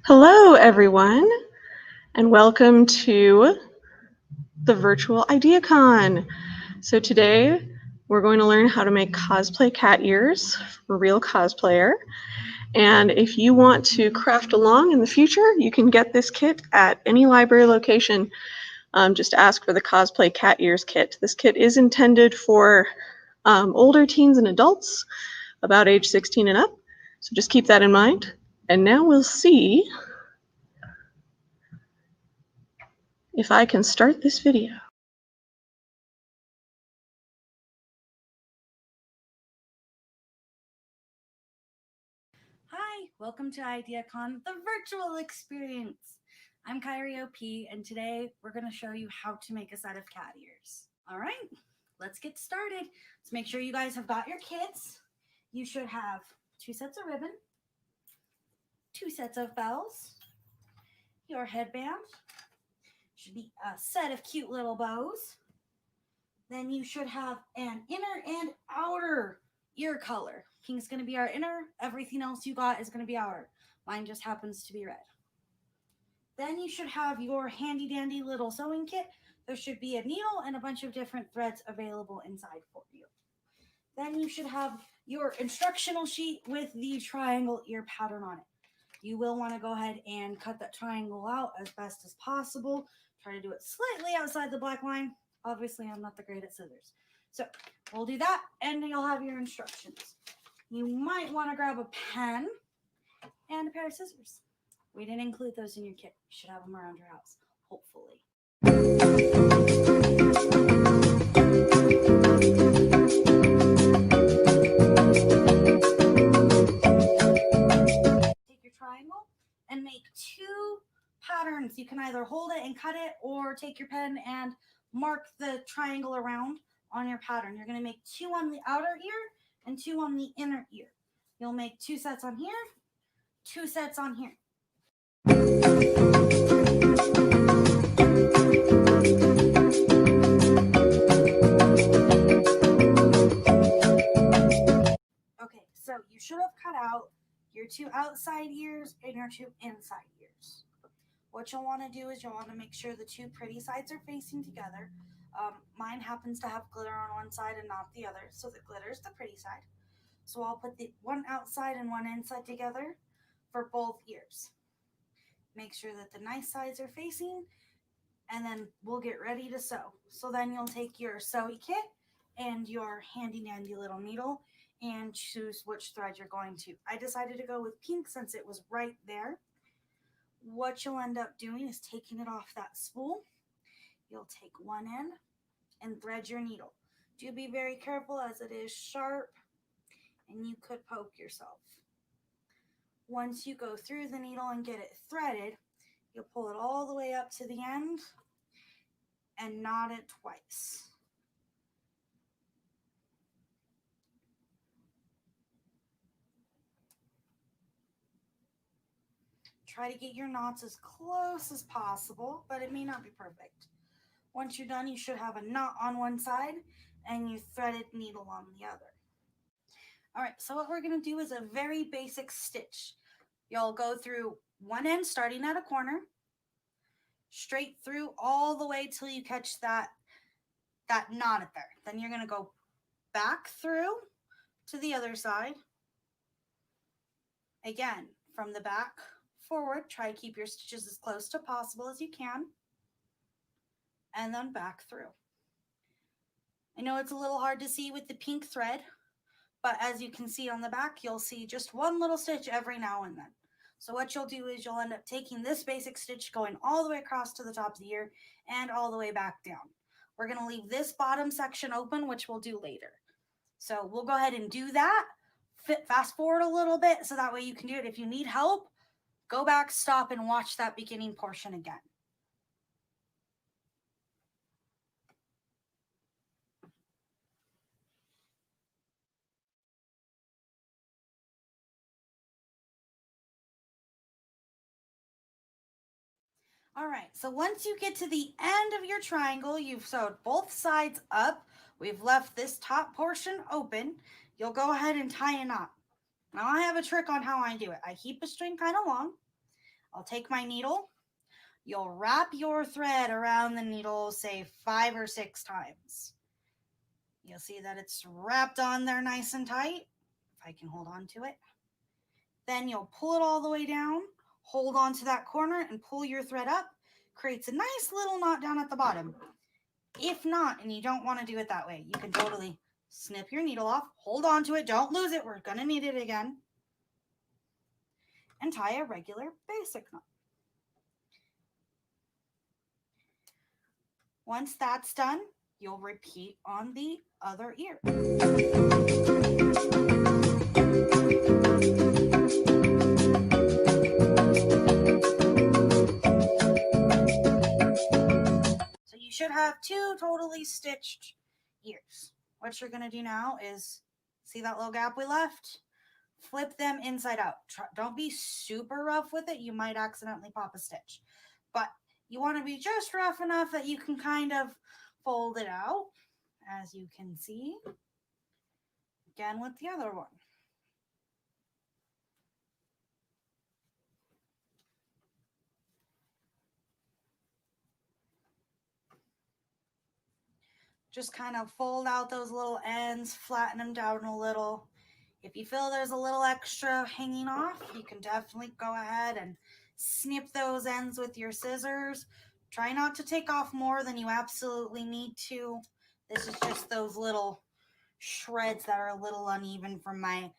Hello, everyone, and welcome to the virtual IdeaCon. So today we're going to learn how to make cosplay cat ears for a real cosplayer. And if you want to craft along in the future, you can get this kit at any library location. Just ask for the cosplay cat ears kit. This kit is intended for older teens and adults, about age 16 and up. So just keep that in mind. And now we'll see if I can start this video. Hi, welcome to IdeaCon, the virtual experience. I'm Kairiiop, and today we're going to show you how to make a set of cat ears. All right, let's get started. Let's make sure you guys have got your kits. You should have 2 sets of ribbon, 2 sets of bells, your headband, should be a set of cute little bows. Then you should have an inner and outer ear color. Pink's going to be our inner. Everything else you got is going to be outer. Mine just happens to be red. Then you should have your handy dandy little sewing kit. There should be a needle and a bunch of different threads available inside for you. Then you should have your instructional sheet with the triangle ear pattern on it. You will want to go ahead and cut that triangle out as best as possible. Try to do it slightly outside the black line. Obviously, I'm not the great at scissors. So we'll do that, and you'll have your instructions. You might want to grab a pen and a pair of scissors. We didn't include those in your kit. You should have them around your house, hopefully. Take your triangle and make 2 patterns. You can either hold it and cut it, or take your pen and mark the triangle around on your pattern. You're going to make 2 on the outer ear and 2 on the inner ear. You'll make 2 sets on here, 2 sets on here. Okay, so you should have cut out your 2 outside ears and your 2 inside ears. What you'll want to do is you'll want to make sure the 2 pretty sides are facing together. Mine happens to have glitter on one side and not the other, so the glitter is the pretty side. So I'll put the one outside and one inside together for both ears. Make sure that the nice sides are facing, and then we'll get ready to sew. So then you'll take your sewing kit and your handy dandy little needle and choose which thread you're going to. I decided to go with pink since it was right there. What you'll end up doing is taking it off that spool. You'll take one end and thread your needle. Do be very careful as it is sharp and you could poke yourself. Once you go through the needle and get it threaded, you'll pull it all the way up to the end and knot it twice. Try to get your knots as close as possible, but it may not be perfect. Once you're done, you should have a knot on one side and your threaded needle on the other. All right, so what we're going to do is a very basic stitch. You'll go through one end starting at a corner, straight through all the way till you catch that knot there. Then you're going to go back through to the other side. Again, from the back forward, try to keep your stitches as close to possible as you can. And then back through. I know it's a little hard to see with the pink thread, but as you can see on the back, you'll see just one little stitch every now and then. So what you'll do is you'll end up taking this basic stitch going all the way across to the top of the ear and all the way back down. We're going to leave this bottom section open, which we'll do later. So we'll go ahead and do that. Fast forward a little bit so that way you can do it. If you need help, go back, stop, and watch that beginning portion again. All right, so once you get to the end of your triangle, you've sewed both sides up. We've left this top portion open. You'll go ahead and tie a knot. Now I have a trick on how I do it. I keep a string kind of long. I'll take my needle. You'll wrap your thread around the needle, say 5 or 6 times. You'll see that it's wrapped on there nice and tight, if I can hold on to it. Then you'll pull it all the way down, hold on to that corner and pull your thread up. Creates a nice little knot down at the bottom. If not, and you don't want to do it that way, you can totally snip your needle off, hold on to it, don't lose it, we're going to need it again, and tie a regular basic knot. Once that's done, you'll repeat on the other ear. So you should have 2 totally stitched ears. What you're going to do now is, see that little gap we left? Flip them inside out. Don't be super rough with it. You might accidentally pop a stitch. But you want to be just rough enough that you can kind of fold it out, as you can see. Again with the other one. Just kind of fold out those little ends, flatten them down a little. If you feel there's a little extra hanging off, you can definitely go ahead and snip those ends with your scissors. Try not to take off more than you absolutely need to. This is just those little shreds that are a little uneven from my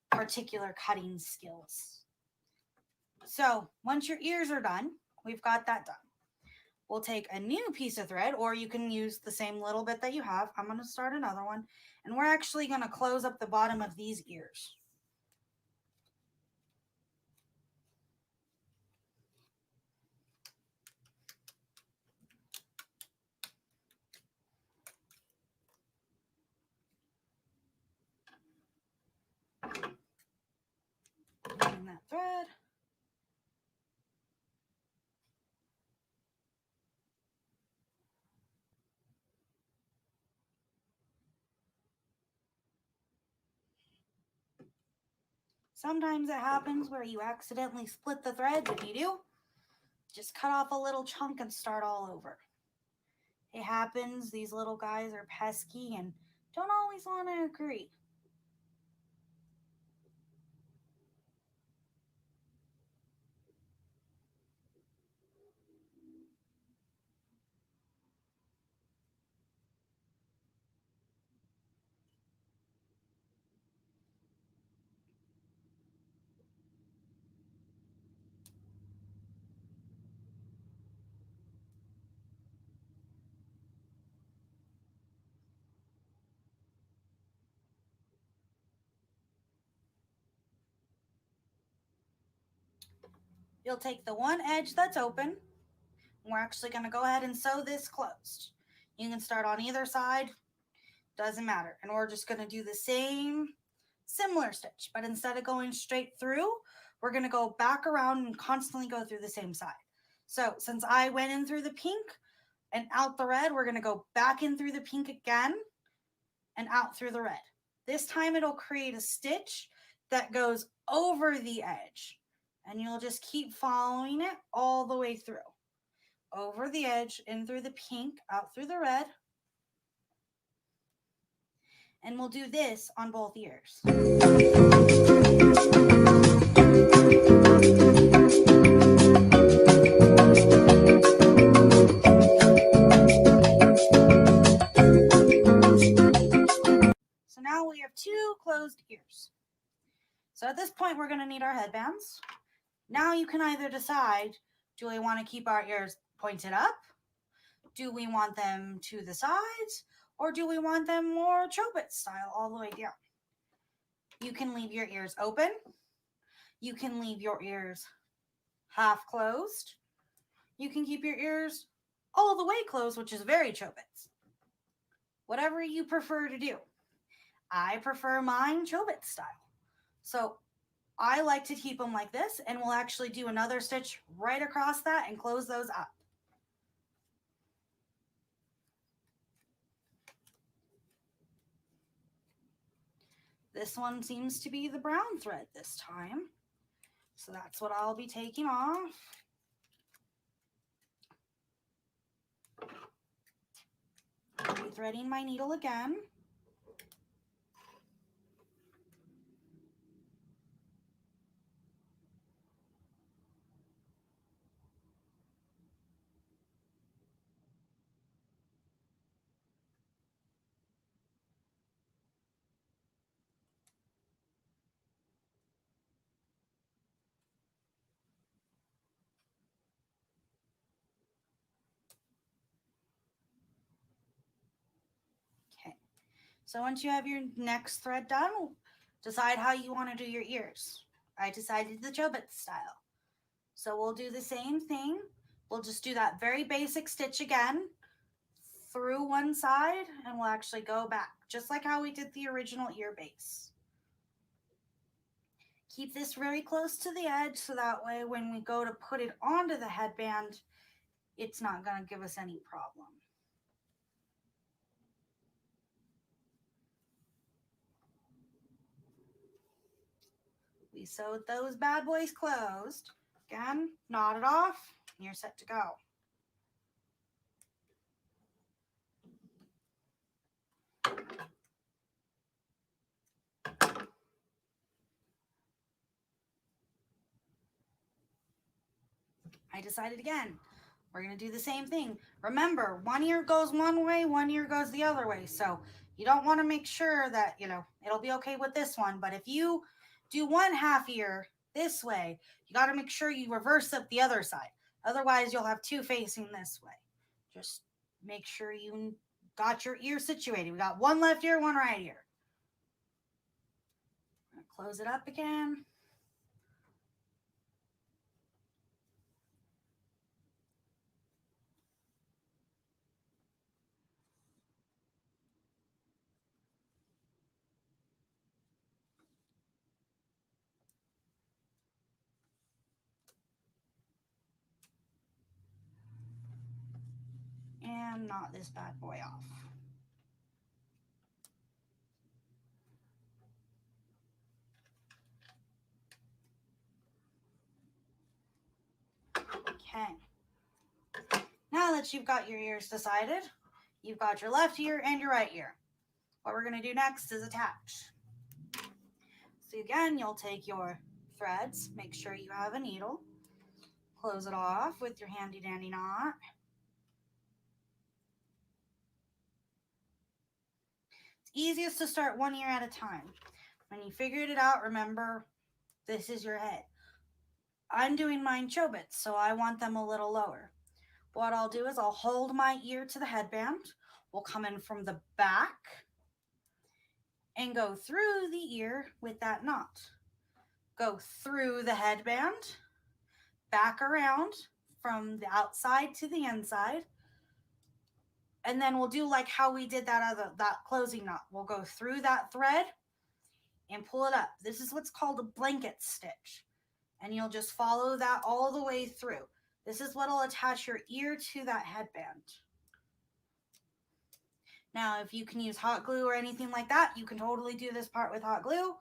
particular cutting skills. So once your ears are done, we've got that done. We'll take a new piece of thread, or you can use the same little bit that you have. I'm going to start another one, and we're actually going to close up the bottom of these ears. And that thread. Sometimes it happens where you accidentally split the threads. If you do, just cut off a little chunk and start all over. It happens. These little guys are pesky and don't always want to agree. You'll take the one edge that's open, and we're actually going to go ahead and sew this closed. You can start on either side, doesn't matter. And we're just going to do the same similar stitch, but instead of going straight through, we're going to go back around and constantly go through the same side. So since I went in through the pink and out the red, we're going to go back in through the pink again and out through the red. This time it'll create a stitch that goes over the edge, and you'll just keep following it all the way through. Over the edge, in through the pink, out through the red. And we'll do this on both ears. So now we have 2 closed ears. So at this point, we're going to need our headbands. Now you can either decide, do we want to keep our ears pointed up? Do we want them to the sides? Or do we want them more chobit style all the way down? You can leave your ears open. You can leave your ears half closed. You can keep your ears all the way closed, which is very chobits. Whatever you prefer to do. I prefer mine chobit style. So I like to keep them like this, and we'll actually do another stitch right across that and close those up. This one seems to be the brown thread this time. So that's what I'll be taking off. Threading my needle again. Okay. So once you have your next thread done, decide how you want to do your ears. I decided the Chobit style. So we'll do the same thing. We'll just do that very basic stitch again through one side, and we'll actually go back, just like how we did the original ear base. Keep this very close to the edge so that way when we go to put it onto the headband, it's not going to give us any problem. We sewed those bad boys closed. Again, knot it off, and you're set to go. I decided again, we're going to do the same thing. Remember, one ear goes one way, one ear goes the other way. So you don't want to make sure that, it'll be okay with this one. But if you do one half ear this way, you got to make sure you reverse up the other side. Otherwise, you'll have two facing this way. Just make sure you got your ear situated. We got one left ear, one right ear. I'm going to close it up again. And knot this bad boy off. Okay. Now that you've got your ears decided, you've got your left ear and your right ear. What we're going to do next is attach. So again, you'll take your threads, make sure you have a needle, close it off with your handy dandy knot. It's easiest to start one ear at a time. When you figured it out, remember, this is your head. I'm doing mine Chobits, so I want them a little lower. What I'll do is I'll hold my ear to the headband. We'll come in from the back and go through the ear with that knot. Go through the headband, back around from the outside to the inside, and then we'll do like how we did that closing knot. We'll go through that thread and pull it up. This is what's called a blanket stitch, and you'll just follow that all the way through. This is what'll attach your ear to that headband. Now, if you can use hot glue or anything like that, you can totally do this part with hot glue.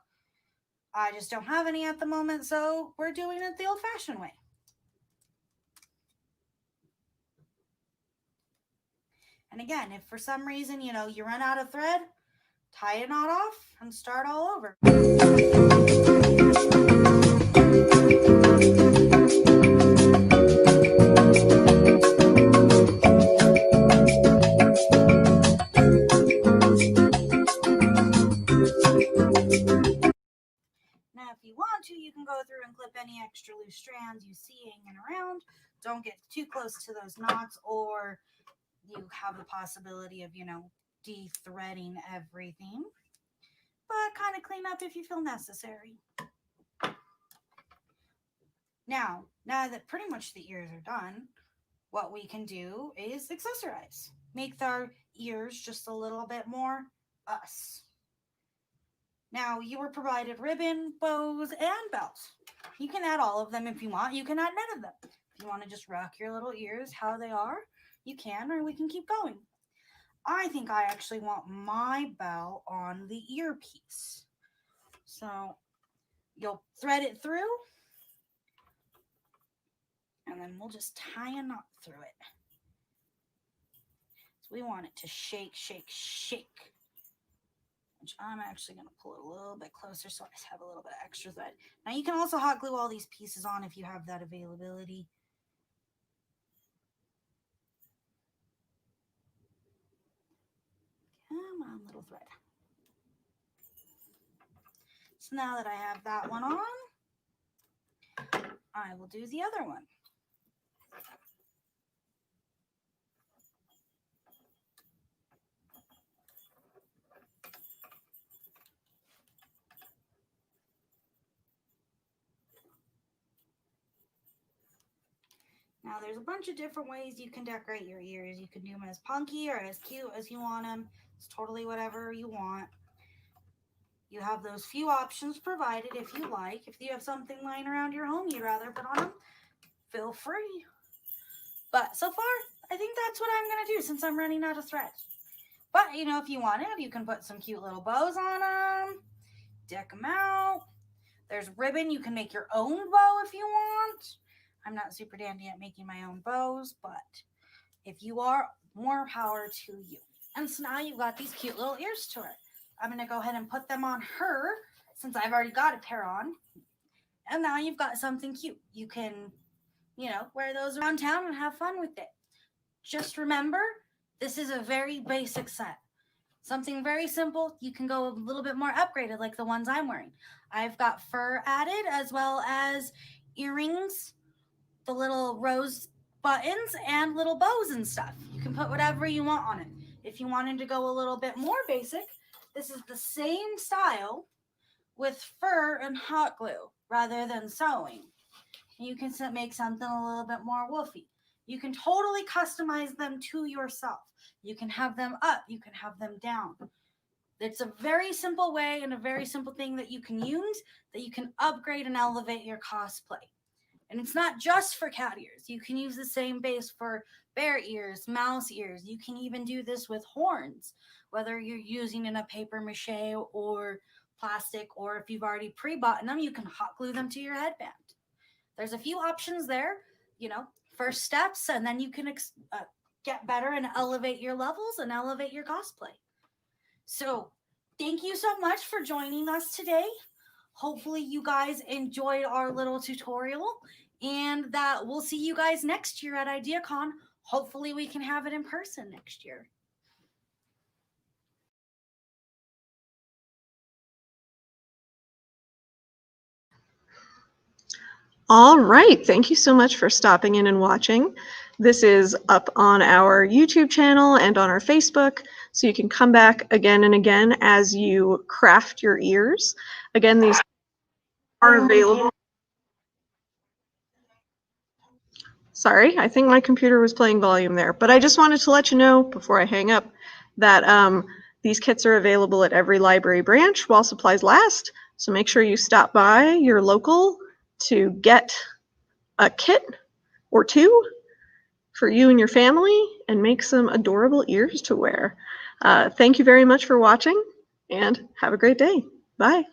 I just don't have any at the moment, so we're doing it the old-fashioned way. And again, if for some reason, you run out of thread, tie a knot off and start all over. Now, if you want to, you can go through and clip any extra loose strands you see hanging around. Don't get too close to those knots, or you have the possibility of, de-threading everything. But kind of clean up if you feel necessary. Now that pretty much the ears are done, what we can do is accessorize. Make our ears just a little bit more us. Now, you were provided ribbon, bows, and bells. You can add all of them if you want. You can add none of them. If you want to just rock your little ears how they are, you can, or we can keep going. I think I actually want my bell on the earpiece. So you'll thread it through, And then we'll just tie a knot through it. So we want it to shake, shake, shake. Which I'm actually going to pull it a little bit closer so I have a little bit of extra thread. Now you can also hot glue all these pieces on if you have that availability. Come on, little thread. So now that I have that one on, I will do the other one. Now there's a bunch of different ways you can decorate your ears. You can do them as punky or as cute as you want them. It's totally whatever you want. You have those few options provided if you like. If you have something lying around your home you'd rather put on them, feel free. But so far, I think that's what I'm going to do since I'm running out of thread. But, you know, if you wanted, you can put some cute little bows on them, deck them out. There's ribbon. You can make your own bow if you want. I'm not super dandy at making my own bows, but if you are, more power to you. And so now you've got these cute little ears to her. I'm going to go ahead and put them on her since I've already got a pair on. And now you've got something cute. You can, you know, wear those around town and have fun with it. Just remember, this is a very basic set. Something very simple. You can go a little bit more upgraded like the ones I'm wearing. I've got fur added as well as earrings, the little rose buttons, and little bows and stuff. You can put whatever you want on it. If you wanted to go a little bit more basic, this is the same style with fur and hot glue rather than sewing. You can make something a little bit more woofy. You can totally customize them to yourself. You can have them up. You can have them down. It's a very simple way and a very simple thing that you can use that you can upgrade and elevate your cosplay. And it's not just for cat ears. You can use the same base for bear ears, mouse ears. You can even do this with horns, whether you're using in a paper mache or plastic, or if you've already pre-bought them, you can hot glue them to your headband. There's a few options there, you know, first steps, and then you can get better and elevate your levels and elevate your cosplay. So thank you so much for joining us today. Hopefully you guys enjoyed our little tutorial, and that we'll see you guys next year at IdeaCon. Hopefully we can have it in person next year. All right, thank you so much for stopping in and watching. This is up on our YouTube channel and on our Facebook, so you can come back again and again as you craft your ears. Again, these are available. Sorry, I think my computer was playing volume there, but I just wanted to let you know before I hang up that these kits are available at every library branch while supplies last, so make sure you stop by your local to get a kit or two for you and your family and make some adorable ears to wear. Thank you very much for watching, and have a great day. Bye.